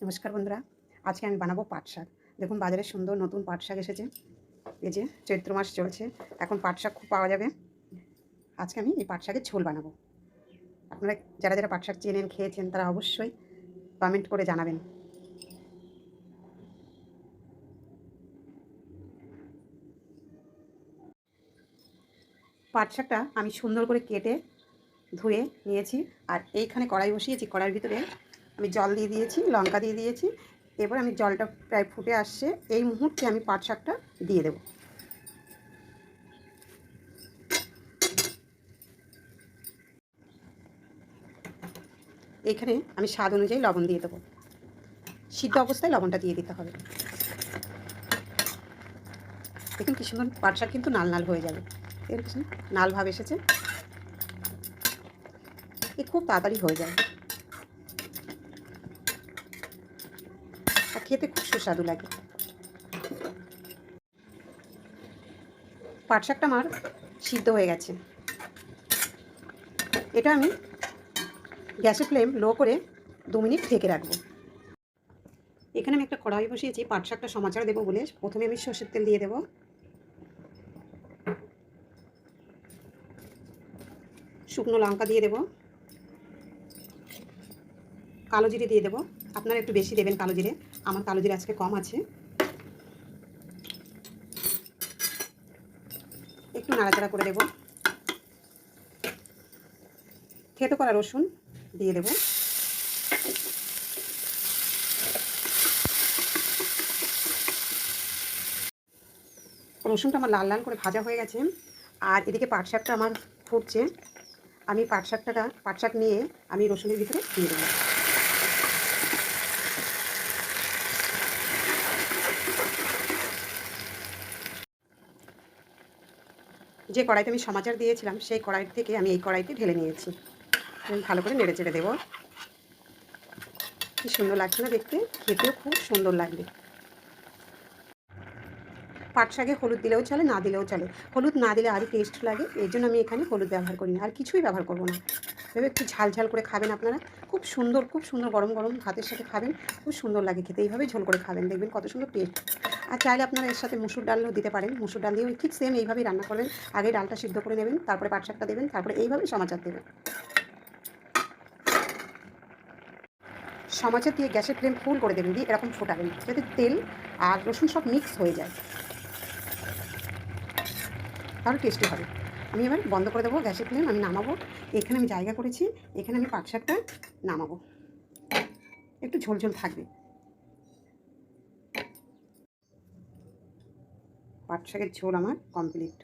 নমস্কার বন্ধুরা, আজকে আমি বানাবো পাট শাক। দেখুন বাজারে সুন্দর নতুন পাট শাক এসেছে। এই যে চৈত্র মাস চলছে, এখন পাট শাক খুব পাওয়া যাবে। আজকে আমি এই পাট শাকের ঝোল বানাবো। আপনারা যারা যারা পাট শাক চেনেন, খেয়েছেন, তারা অবশ্যই কমেন্ট করে জানাবেন। পাট শাকটা আমি সুন্দর করে কেটে ধুয়ে নিয়েছি। আর এইখানে কড়াই বসিয়েছি, কড়াইয়ের ভিতরে আমি জল দিয়ে দিয়েছি, লঙ্কা দিয়ে দিয়েছি। এবার আমি জলটা প্রায় ফুটে আসছে, এই মুহূর্তে আমি পাট শাকটা দিয়ে দেবো। এইখানে আমি স্বাদ অনুযায়ী লবণ দিয়ে দেবো। সিদ্ধ অবস্থায় লবণটা দিয়ে দিতে হবে। দেখুন কি সুন্দর পাট শাক কিন্তু নাল নাল হয়ে যাবে। এরকম নাল ভাব এসেছে, এ খুব তাড়াতাড়ি হয়ে যায় আর খেতে খুব সুস্বাদু লাগে। পাট শাকটা আমার সিদ্ধ হয়ে গেছে। এটা আমি গ্যাসের ফ্লেম লো করে 2 মিনিট ঢেকে রাখবো। এখানে আমি একটা কড়াই বসিয়েছি পাট শাকটা সমাচার দেবো বলে। প্রথমে আমি সর্ষের তেল দিয়ে দেবো, শুকনো লঙ্কা দিয়ে দেবো, কালো জিরে দিয়ে দেবো। আপনারা একটু বেশি দেবেন কালো জিরে, আমার কালো জিরে আজকে কম আছে। একটু নাড়াচাড়া করে দেবো। থেতো করা রসুন দিয়ে দেবো। রসুনটা আমার লাল লাল করে ভাজা হয়ে গেছে, আর এদিকে পাট শাকটা আমার ফুটছে। আমি পাট শাক নিয়ে আমি রসুনের ভিতরে দিয়ে দেবো। যে কড়াইতে আমি সমাচার দিয়েছিলাম, সেই কড়াই থেকে আমি এই কড়াইতে ঢেলে নিয়েছি। আমি ভালো করে নেড়ে চেড়ে দেবো। কি সুন্দর লাগছে না দেখতে, খেতেও খুব সুন্দর লাগবে। পাট শাকে হলুদ দিলেও চলে, না দিলেও চলে। হলুদ না দিলে আরও টেস্ট লাগে, এই জন্য আমি এখানে হলুদ ব্যবহার করি না, আর কিছুই ব্যবহার করবো না। তবে একটু ঝাল ঝাল করে খাবেন আপনারা, খুব সুন্দর গরম গরম ভাতের সাথে খাবেন, খুব সুন্দর লাগে খেতে। এইভাবে ঝোল করে খাবেন, দেখবেন কত সুন্দর টেস্ট। আর চাইলে আপনারা এর সাথে মুসুর ডালও দিতে পারেন। মুসুর ডাল দিয়েও ঠিক সেম এইভাবেই রান্না করবেন। আগে ডালটা সিদ্ধ করে নেবেন, তারপরে পাট শাকটা দেবেন, তারপরে এইভাবে সমাচার দেবেন। সমাচার দিয়ে গ্যাসের ফ্লেম ফুল করে দেবেন, দিয়ে এরকম ফোটাবেন যাতে তেল আর রসুন সব মিক্স হয়ে যায়, তাহলে টেস্টি হবে। আমি এবার বন্ধ করে দেবো গ্যাসের ফ্লেম, আমি নামাবো। এখানে আমি জায়গা করেছি, এখানে আমি পাট শাকটা নামাবো। একটু ঝোল ঝোল থাকবে। পাট শাকের ঝোল আমার কমপ্লিট।